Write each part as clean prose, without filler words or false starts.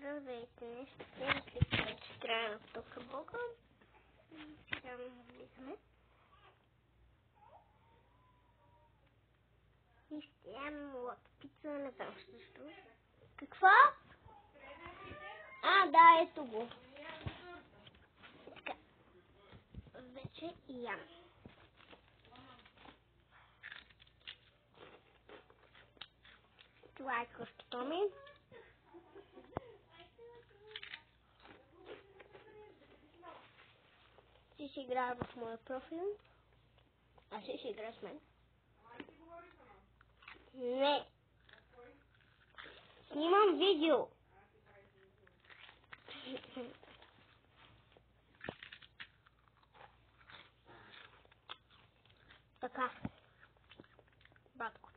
Здравейте, следващия края от тук блока. Сега влизаме. И ще ям лакпица, не знам също. Какво? Да, ето го. Така, вече ям. Това е кръстото ми. Ще си играя в моя профил. Аз ще си играя с мен. Не. Снимам видео. Така. Батко.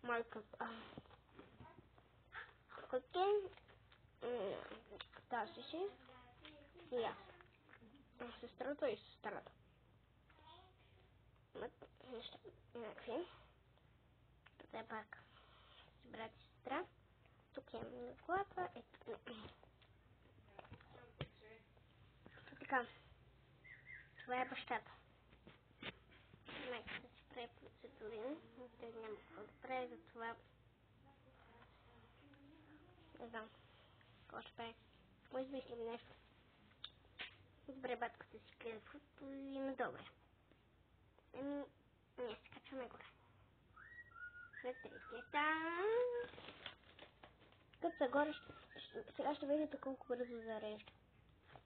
Майка. Окей. Тази си. И аз. Сестрата и сестрата. Неща. Някакви. Това е пак с брат и сестра. Тук имам на глава. Ето. Така. Това е бащата. Майката си прави процедури. Те няма какво да прави, затова не знам какво ще прави. Може да измислим нещо. Добре, батката си гледа футбол и на добре. Ние се качваме горе. След третията. Като са горе, сега ще видите колко бързо зарежда.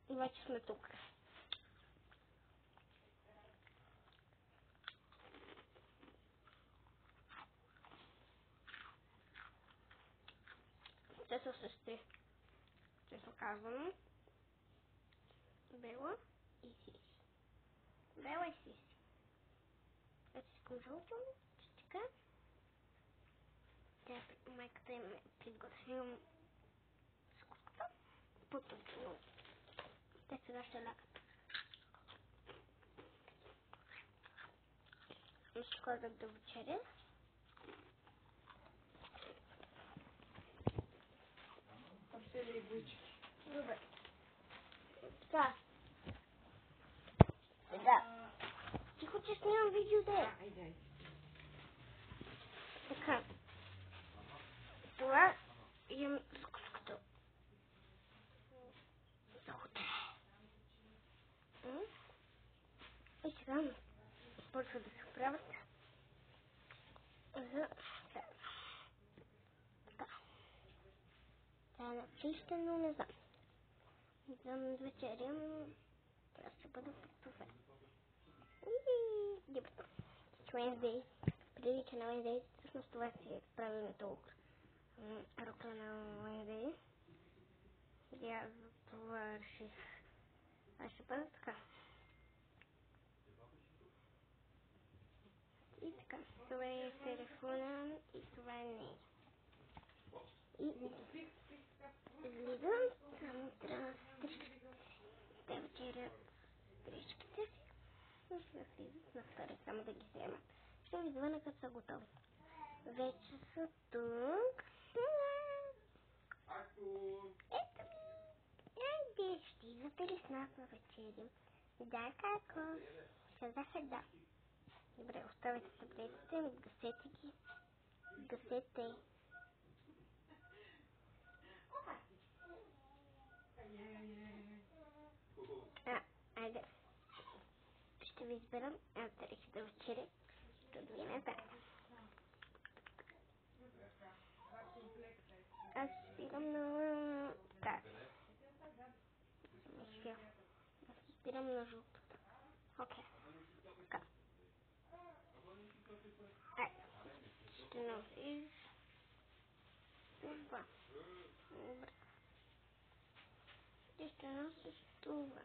И вече сме тук. Те са сестри. Честно казвам. Бела и Сиси. Бела и Сиси. Ето си конжалото. Така. Майката им е приготвила с куската. Поточно. Те сега ще лягат. И ще ходят да вечеря. Добре. Така. Сега. Тихо, че снимам видео, да. Така. Това имам с куската. За утре. И сега почва да се правят за така. Това е начищено, не знам. За вечеря трябва да бъда по това. Добре. Wednesday. Прилича на Wednesday. Всъщност това си е правилното рокля на Wednesday. И аз за това реших. Аз ще бъда така. И така. Това е телефона и това е нея. И излизам. Само трябва да стричките. Те вечерят стричките си. И ще слизат на втори, само да ги вземат. Ще ви звъна като са готови. Вече са тук. Ето ми. Айде, ще идвате ли с нас на вечеря? Да, како? Казаха да. Добре, оставете таблетите, гасете ги. Гасете. Айде. Ще ви изберам. Аз да реши да вечеря. Ще дойдем така. Аз спирам на тази. Аз спирам на жълтата. Окей. Така. Ще носиш това. Добре. Ти ще носиш това.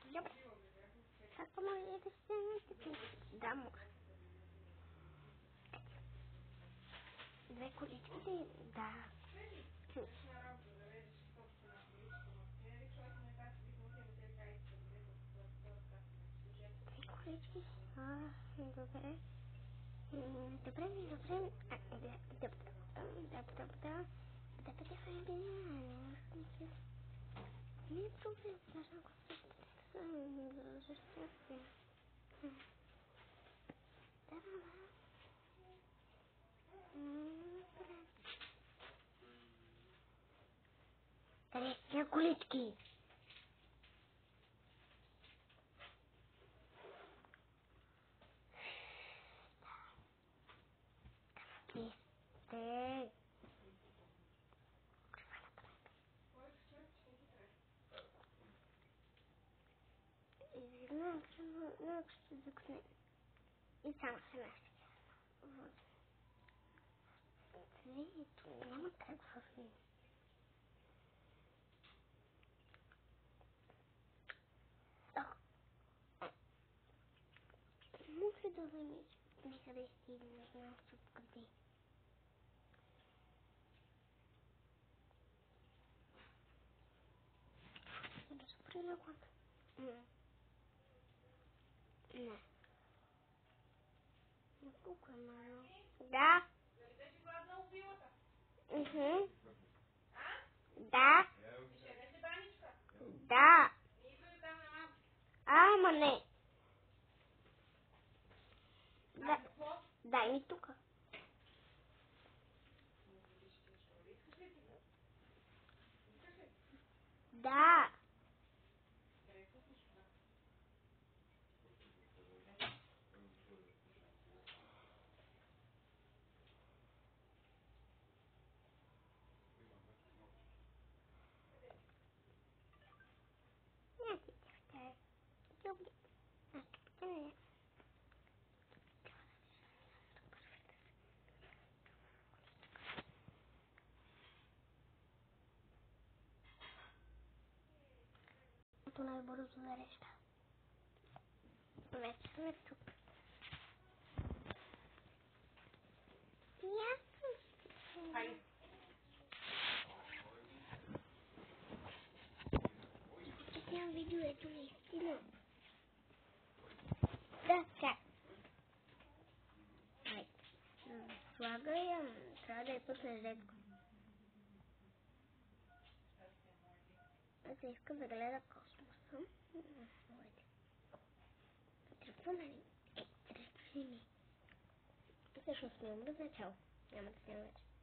Добре. Как може да се така? Да, може. Две колички ли? Да. Две колички? Добре. Добре. Така те фамилия, не е проблем, даже ако се защо. Къде са тия колички? Сте. Извинявам се, но ако ще закъсне. И само се нашли. Ето, няма как в мен. Може да вземеш някъде стигне, не знам се откъде. Да се прилягам. Не. Колко е малко? Да. Да. Да. Ама не. Да. Дай ми тук. Да. Не, ти чакай. Добре. Не. То най-бързо нареща. Вече сме тук. Ясно. Тя видео ето наистина. Да, чак. Ай. Слагай я. Трябва да я пусне редко. Аз искам да гледа космоса. Телефона ли? Телефона ми. Всъщност не умра за чао. Няма да снимам вече.